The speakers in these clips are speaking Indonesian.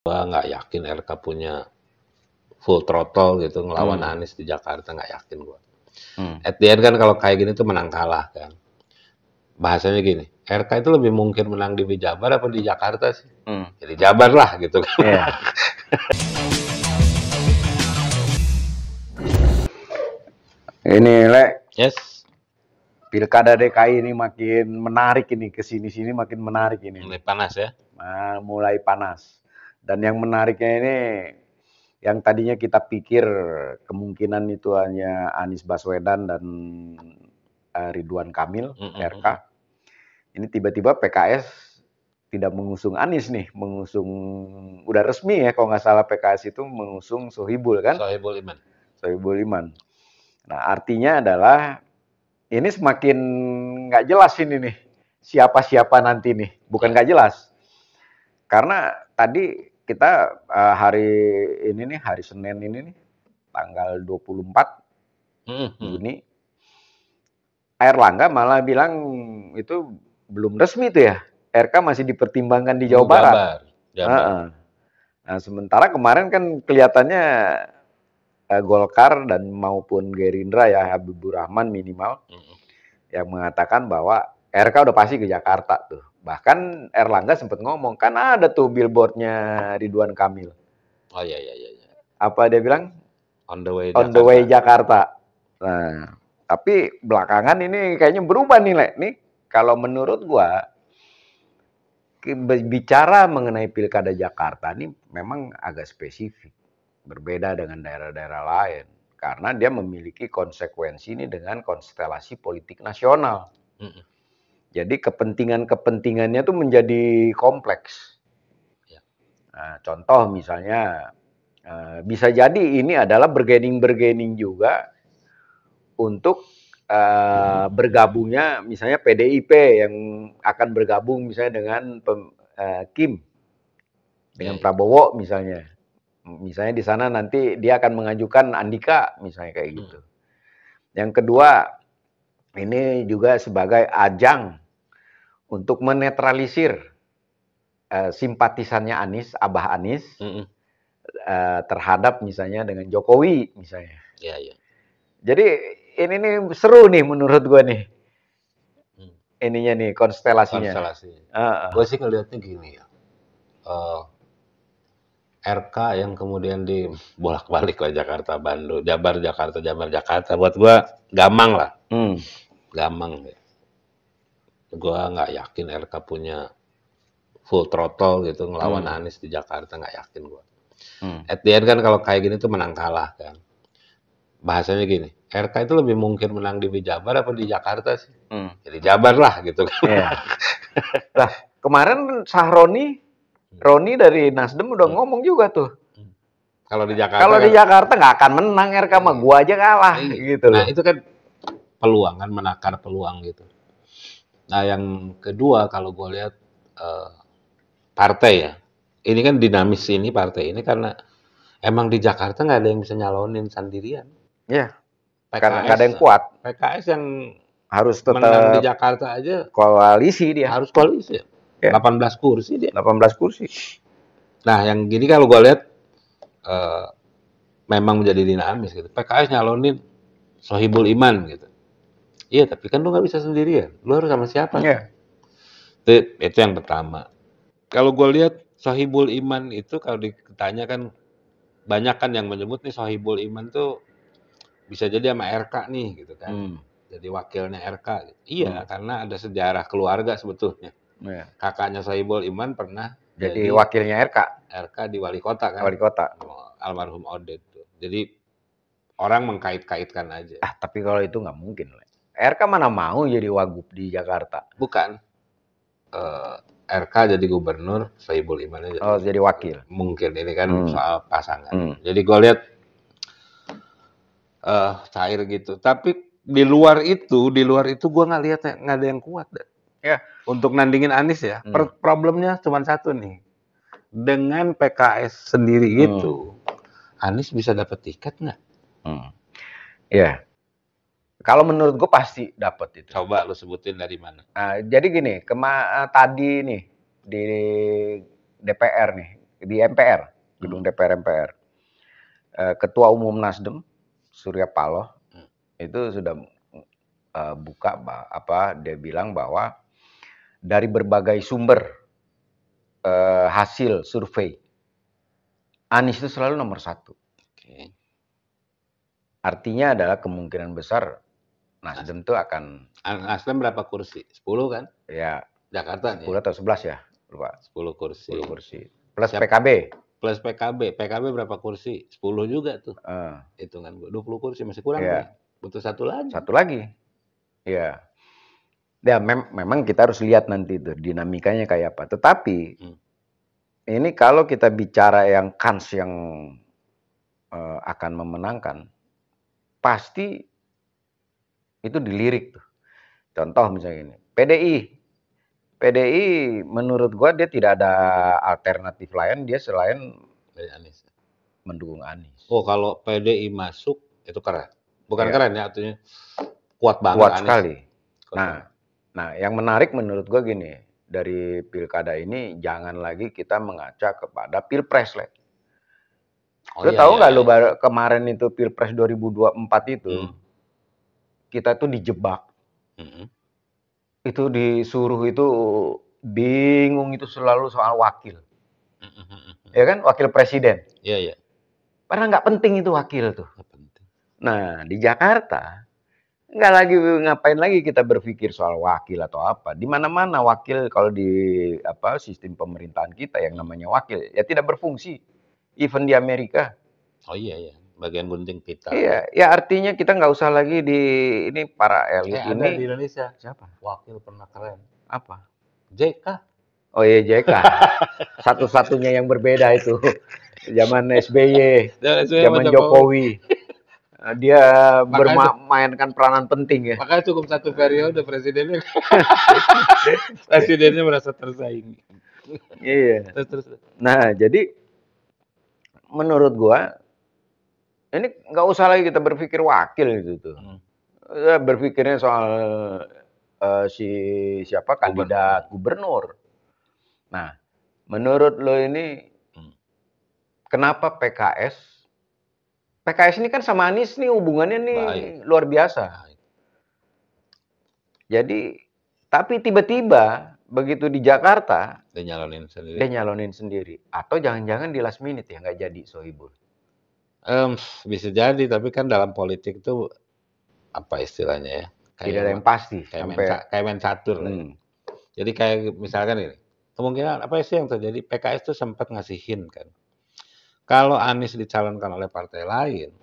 Gua nggak yakin RK punya full throttle gitu ngelawan Anies di Jakarta, nggak yakin gua. At the end kan kalau kayak gini tuh menang kalah kan. Bahasanya gini, RK itu lebih mungkin menang di Jabar apa di Jakarta sih? Jadi Jabar lah gitu kan. Iya. Ini Yes. Pilkada DKI ini makin menarik ini, kesini-sini makin menarik ini. Mulai panas ya? Mulai panas. Dan yang menariknya ini, yang tadinya kita pikir kemungkinan itu hanya Anies Baswedan dan Ridwan Kamil, RK. Ini tiba-tiba PKS tidak mengusung Anies nih, udah resmi ya kalau nggak salah PKS itu mengusung Sohibul kan? Sohibul Iman. Sohibul Iman. Nah artinya adalah ini semakin nggak jelas ini nih, siapa-siapa nanti nih, bukan nggak jelas. Karena tadi kita hari ini nih, hari Senin ini nih, tanggal 24 Juni, Airlangga malah bilang itu belum resmi tuh ya, RK masih dipertimbangkan di Jawa Barat. Jabar. Nah, sementara kemarin kan kelihatannya Golkar dan maupun Gerindra ya, Habibur Rahman minimal, yang mengatakan bahwa RK udah pasti ke Jakarta tuh. Bahkan Erlangga sempat ngomong, kan ada tuh billboardnya Ridwan Kamil. Oh iya. Apa dia bilang? On the way On the way Jakarta. Nah, tapi belakangan ini kayaknya berubah nih, Lek. Nih, kalau menurut gua, bicara mengenai Pilkada Jakarta ini memang agak spesifik. Berbeda dengan daerah-daerah lain. Karena dia memiliki konsekuensi ini dengan konstelasi politik nasional. Jadi kepentingannya tuh menjadi kompleks. Nah, contoh misalnya, bisa jadi ini adalah bergening juga untuk bergabungnya misalnya PDIP yang akan bergabung misalnya dengan Kim, dengan Prabowo misalnya. Misalnya di sana nanti dia akan mengajukan Andika misalnya kayak gitu. Yang kedua, ini juga sebagai ajang untuk menetralisir simpatisannya Anies, Abah Anies, terhadap misalnya dengan Jokowi misalnya. Iya. Jadi ini nih seru nih menurut gue nih. Ininya nih konstelasinya. Gue sih ngeliatnya gini ya. RK yang kemudian dibolak-balik lah Jakarta Bandung, Jabar Jakarta, buat gua gamang lah. Gamang ya. Gua nggak yakin RK punya full throttle gitu ngelawan Anies di Jakarta, nggak yakin gua. At the end kan kalau kayak gini tuh menang kalah kan. Bahasanya gini, RK itu lebih mungkin menang di Jabar apa di Jakarta sih? Jadi Jabar lah gitu kan. Nah, kemarin Roni dari Nasdem udah ngomong juga tuh. Kalau di Jakarta nggak akan menang RK mah, gua aja kalah gitu loh. Nah, itu kan peluang kan, menakar peluang gitu. Nah, yang kedua kalau gue lihat partai ya. Ini kan dinamis ini partai ini karena emang di Jakarta nggak ada yang bisa nyalonin sendirian. Iya. Karena nggak ada yang kuat. PKS yang harus tetap menang di Jakarta aja koalisi dia. Harus koalisi ya. 18 kursi dia. 18 kursi. Nah, yang gini kalau gue lihat memang menjadi dinamis gitu. PKS nyalonin Sohibul Iman gitu. Iya, tapi kan lu nggak bisa sendirian. Lu harus sama siapa? Iya. Itu yang pertama. Kalau gue lihat Sohibul Iman itu kalau ditanya kan banyak kan yang menyebut nih Sohibul Iman tuh bisa jadi sama RK nih gitu kan. Jadi wakilnya RK. Gitu. Iya, karena ada sejarah keluarga sebetulnya. Kakaknya Sohibul Iman pernah jadi wakilnya RK. RK di wali kota kan. Wali kota. Almarhum Oded tuh. Jadi orang mengkait-kaitkan aja. Tapi kalau itu nggak mungkin. RK mana mau jadi wagub di Jakarta? Bukan. RK jadi gubernur, Sohibul Iman jadi wakil. Mungkin ini kan soal pasangan. Jadi gue lihat cair gitu. Tapi di luar itu gue nggak lihat nggak ada yang kuat. Ya. Untuk nandingin Anies ya. Problemnya cuma satu nih. Dengan PKS sendiri gitu, Anies bisa dapat tiket nggak? Iya. Kalau menurut gue pasti dapat itu. Coba lu sebutin dari mana? Jadi gini, tadi nih di DPR nih, di MPR, gedung DPR MPR. Ketua Umum Nasdem Surya Paloh itu sudah buka dia bilang bahwa dari berbagai sumber hasil survei Anies itu selalu nomor 1. Oke. Artinya adalah kemungkinan besar Nasdem itu akan. Nasdem berapa kursi? 10 kan? Ya. Jakarta 10 atau 11 ya, lupa. 10 kursi. 10 kursi. Plus PKB. Plus PKB. PKB berapa kursi? 10 juga tuh. Hitungan gue. 20 kursi masih kurang. Ya. Butuh 1 lagi. 1 lagi. Ya. Ya memang kita harus lihat nanti itu dinamikanya kayak apa. Tetapi ini kalau kita bicara yang kans yang akan memenangkan, pasti itu dilirik tuh. Contoh misalnya ini, PDI menurut gua dia tidak ada alternatif lain dia selain Anies. Mendukung Anies. Oh, kalau PDI masuk itu keren. Bukan keren ya, artinya kuat banget. Kuat Anies. Sekali. Nah, yang menarik menurut gua gini, dari pilkada ini jangan lagi kita mengaca kepada pilpres lah. Lo tahu nggak lo kemarin itu pilpres 2024 itu kita tuh dijebak. Itu disuruh itu bingung itu selalu soal wakil. Ya kan, wakil presiden. Iya. Padahal nggak penting itu wakil tuh. Nah, di Jakarta nggak lagi ngapain lagi kita berpikir soal wakil atau apa. Di mana-mana wakil kalau di sistem pemerintahan kita yang namanya wakil ya tidak berfungsi. Even di Amerika. Oh iya. Bagian gunting pita. Iya, ya artinya kita nggak usah lagi ini para elit ini. Ada di Indonesia. Siapa? Wakil pernah keren. Apa? JK. Oh iya, JK. Satu-satunya yang berbeda itu. Zaman SBY, zaman Jokowi. Dia bermainkan peranan penting ya. Makanya cukup 1 periode presidennya. Presidennya merasa tersaingi. Iya. Terus. Nah, jadi menurut gua ini nggak usah lagi kita berpikir wakil gitu tuh. Berpikirnya soal siapa kandidat gubernur. Nah, menurut lo ini kenapa PKS ini kan sama Anies nih hubungannya nih luar biasa. Jadi, tapi tiba-tiba begitu di Jakarta dia nyalonin sendiri. Atau jangan-jangan di last minute ya nggak jadi Sohibul. Bisa jadi, tapi kan dalam politik itu apa istilahnya ya? Tidak ada yang pasti. Kayak main catur. Jadi kayak misalkan ini, kemungkinan apa sih yang terjadi? PKS itu sempat ngasih hint kan. Kalau Anies dicalonkan oleh partai lain,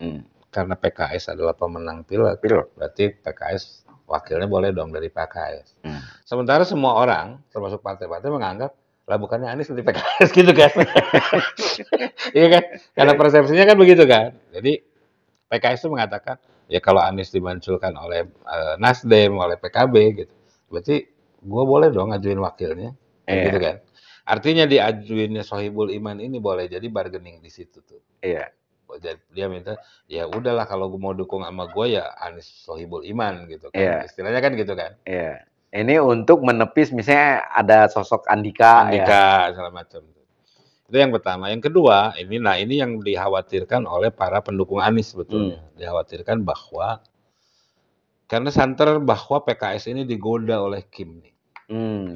karena PKS adalah pemenang pilek, berarti PKS wakilnya boleh dong dari PKS. Sementara semua orang, termasuk partai-partai menganggap, lah bukannya Anies dari PKS gitu kan. Iya kan? Karena persepsinya kan begitu kan. Jadi PKS itu mengatakan, ya kalau Anies dimunculkan oleh Nasdem, oleh PKB gitu, berarti gue boleh dong ngajuin wakilnya, gitu kan. Artinya diajuinnya Sohibul Iman ini boleh jadi bargaining di situ tuh. Iya. Dia minta, ya udahlah kalau gue mau dukung sama gue ya Anies Sohibul Iman gitu kan. Istilahnya kan gitu kan. Iya. Ini untuk menepis misalnya ada sosok Andika segala macam. Itu yang pertama. Yang kedua, ini yang dikhawatirkan oleh para pendukung Anies sebetulnya. Dikhawatirkan bahwa karena santer bahwa PKS ini digoda oleh Kim nih.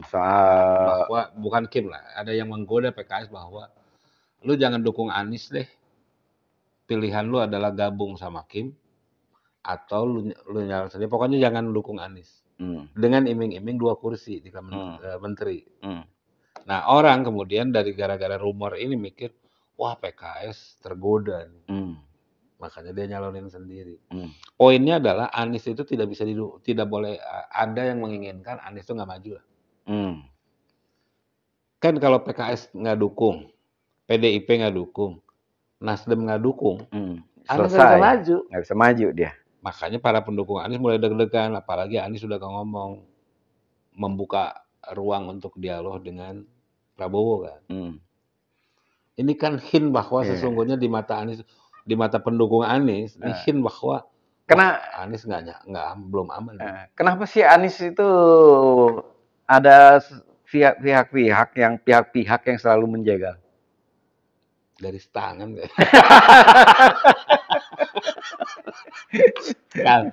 Bahwa bukan Kim lah, ada yang menggoda PKS bahwa lu jangan dukung Anies deh. Pilihan lu adalah gabung sama Kim atau lu nyalon sendiri. Pokoknya jangan dukung Anies. Dengan iming-iming 2 kursi di menteri. Nah, orang kemudian dari gara-gara rumor ini mikir, wah PKS tergoda nih. Makanya dia nyalonin sendiri. Poinnya adalah Anies itu tidak boleh ada yang menginginkan Anies itu nggak maju lah. Kan kalau PKS nggak dukung, PDIP nggak dukung, Nasdem nggak dukung, Anies nggak bisa maju dia. Makanya para pendukung Anies mulai deg-degan, apalagi Anies sudah ngomong membuka ruang untuk dialog dengan Prabowo kan. Ini kan hint bahwa sesungguhnya di mata Anies, di mata pendukung Anies, ini hint bahwa Anies belum aman. Kenapa sih Anies itu ada pihak-pihak yang selalu menjegal? Garis tangan kayak. Kan,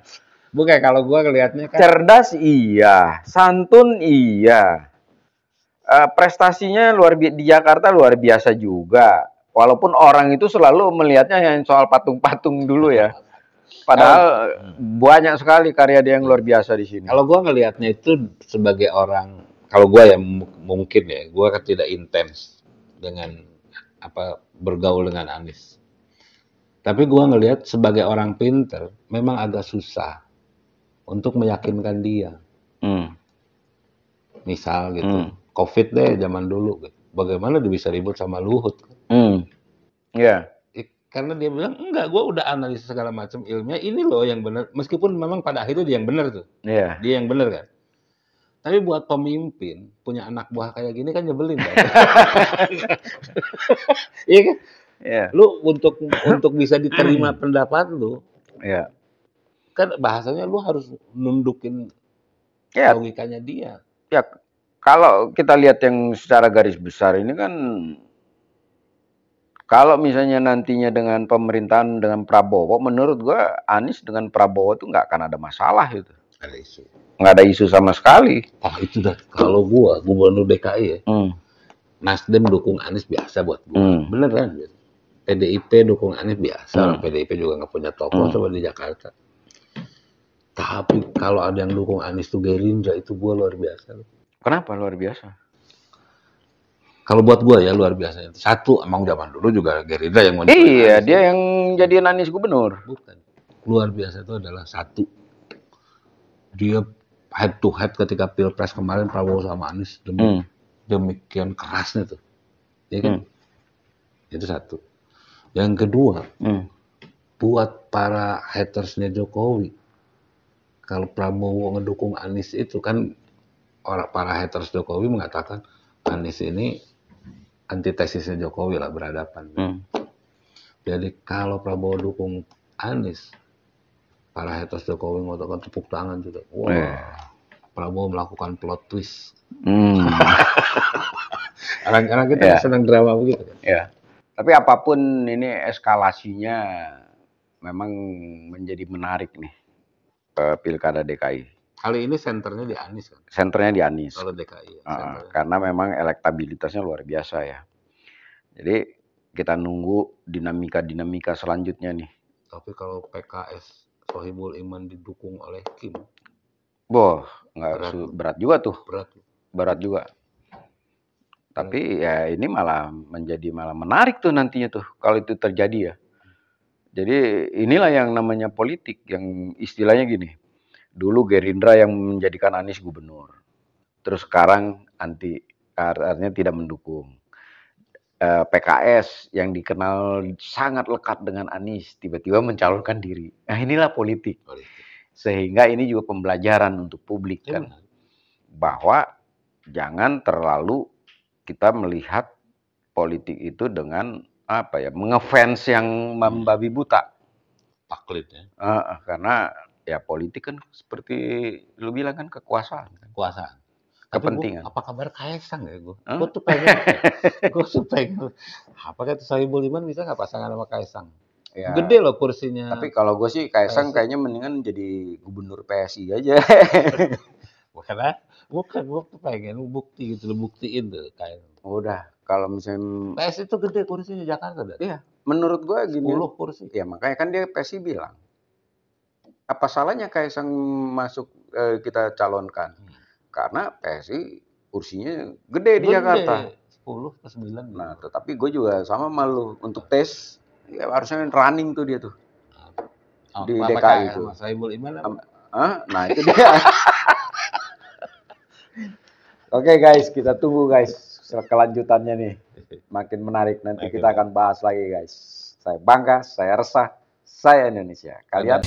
bukan kalau gua ngelihatnya kan cerdas iya, santun iya. Prestasinya di Jakarta luar biasa juga. Walaupun orang itu selalu melihatnya yang soal patung-patung dulu ya. Padahal banyak sekali karya dia yang luar biasa di sini. kalau gua ngelihatnya itu sebagai orang, kalau gua ya mungkin ya, gua kan tidak intens dengan apa bergaul dengan Anies. Tapi gua ngelihat sebagai orang pinter memang agak susah untuk meyakinkan dia. Misal gitu, COVID deh zaman dulu, gitu. Bagaimana dia bisa ribut sama Luhut? Iya. Karena dia bilang, enggak, gue udah analisis segala macam ilmiah, ini loh yang benar. Meskipun memang pada akhirnya dia yang benar tuh. Iya. Dia yang benar kan. Tapi buat pemimpin, punya anak buah kayak gini kan nyebelin kan. Iya kan? Iya. Lu untuk bisa diterima pendapat lu, Iya. kan bahasanya lu harus nundukin Ya, logikanya dia. ya kalau kita lihat yang secara garis besar ini kan, kalau misalnya nantinya dengan pemerintahan dengan Prabowo, menurut gua Anies dengan Prabowo tuh nggak akan ada masalah itu. Ada isu. Nggak ada isu sama sekali. Itu dah kalau gua gubernur DKI ya, Nasdem dukung Anies biasa buat gua. Bener kan? PDIP dukung Anies biasa. PDIP juga nggak punya tokoh coba di Jakarta. Tapi kalau ada yang dukung Anies tuh Gerindra, itu gua luar biasa. Kenapa luar biasa? Kalau buat gua ya luar biasa. Satu, emang zaman dulu juga Gerindra yang Iya, dia yang jadiin Anies gubernur. Bukan. Luar biasa itu adalah satu, dia head to head ketika Pilpres kemarin Prabowo sama Anies demikian kerasnya tuh. Ya kan? Itu satu. Yang kedua, buat para hatersnya Jokowi, kalau Prabowo ngedukung Anies itu kan, para haters Jokowi mengatakan Anies ini antitesisnya Jokowi lah, berhadapan. Jadi kalau Prabowo dukung Anies, para haters Jokowi mengatakan tepuk tangan juga. Wah, Prabowo melakukan plot twist. Karena kita senang drama begitu kan. Ya. Tapi apapun ini eskalasinya memang menjadi menarik nih, Pilkada DKI. Kali ini senternya di Anies kan? Senternya di Anies. Kalau DKI. Karena memang elektabilitasnya luar biasa ya. Jadi kita nunggu dinamika selanjutnya nih. Tapi kalau PKS Sohibul Iman didukung oleh Kim, boh, berat juga tuh. Berat juga. Tapi ya ini malah menarik tuh nantinya tuh kalau itu terjadi ya. Jadi inilah yang namanya politik, yang istilahnya gini. Dulu Gerindra yang menjadikan Anies gubernur. Terus sekarang artinya tidak mendukung. PKS yang dikenal sangat lekat dengan Anies tiba-tiba mencalonkan diri. Nah, inilah politik. Sehingga ini juga pembelajaran untuk publik kan. Bahwa jangan terlalu kita melihat politik itu dengan ngefans yang membabi buta. Taklid ya. Karena ya politik kan seperti lu bilang kan kekuasaan. Kepentingan. Apa kabar Kaisang ya gue? Gue tuh pengen. Apa kata Sohibul Iman bisa nggak pasangan sama Kaisang? Ya. Gede loh kursinya. Tapi kalau gue sih Kaisang kayaknya mendingan jadi gubernur PSI aja. Bukan, gue tuh pengen bukti gitu, buktiin tuh Kaisang. Udah, kalau misalnya PSI itu gede kursinya Jakarta dah. Iya, menurut gue gini. 10 kursi. Ya makanya kan dia PSI bilang. Apa salahnya Kaisang masuk kita calonkan? Karena PSI kursinya gede di Jakarta. 10 ke 9. Nah, tetapi gue juga sama malu untuk tes. Ya harusnya running tuh dia tuh. Di DKI itu. Sohibul Iman nah, itu dia. Oke guys, kita tunggu guys kelanjutannya nih. Makin menarik, nanti kita akan bahas lagi guys. Saya bangga, saya resah, saya Indonesia. Kalian